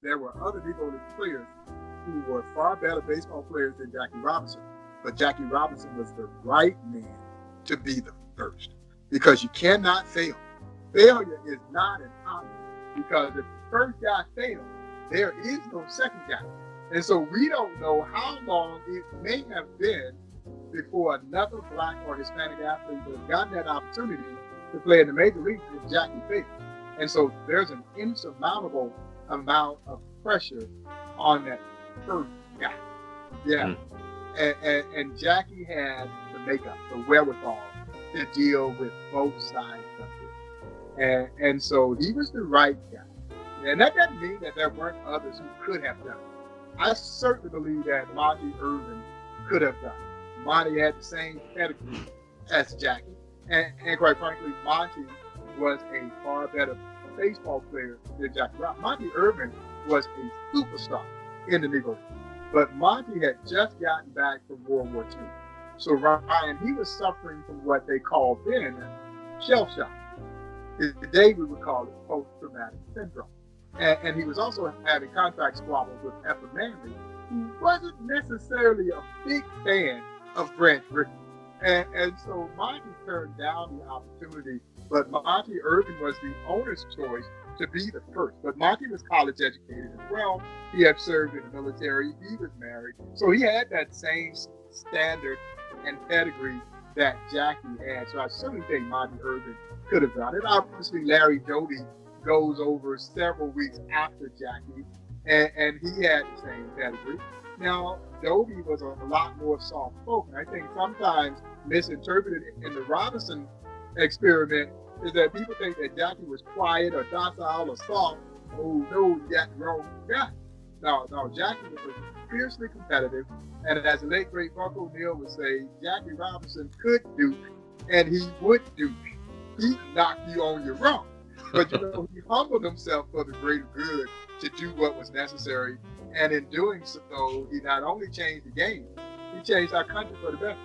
there were other Negro League players who were far better baseball players than Jackie Robinson. But Jackie Robinson was the right man to be the first, because you cannot fail. Failure is not an option, because if the first guy fails, there is no second guy. And so we don't know how long it may have been before another Black or Hispanic athlete would have gotten that opportunity to play in the major leagues if Jackie failed. And so there's an insurmountable amount of pressure on that first guy. Yeah. And Jackie had the makeup, the wherewithal to deal with both sides of it. And so he was the right guy. And that doesn't mean that there weren't others who could have done it. I certainly believe that Monte Irvin could have done it. Monte had the same pedigree as Jackie. And quite frankly, Monte was a far better baseball player than Jackie Robinson. Monte Irvin was a superstar in the Negro League. But Monte had just gotten back from World War II. So Ryan, he was suffering from what they called then shell shock. Today we would call it post-traumatic syndrome. And he was also having contract squabbles with Effa Manley, who wasn't necessarily a big fan of Branch Rickey. And so Monte turned down the opportunity, but Monte Irvin was the owner's choice to be the first. But Monte was college educated as well. He had served in the military. He was married. So he had that same standard and pedigree that Jackie had. So I certainly think Monte Irvin could have done it. Obviously, Larry Doty goes over several weeks after Jackie, and he had the same pedigree. Now, Doty was a lot more soft-spoken. I think sometimes misinterpreted in the Robinson experiment is that people think that Jackie was quiet or docile or soft. Oh, no, you got the wrong guy. No, Jackie was fiercely competitive, and as the late, great Buck O'Neil would say, Jackie Robinson could duke, and he would duke. He'd knock you on your rump. But, he humbled himself for the greater good to do what was necessary. And in doing so, he not only changed the game, he changed our country for the better.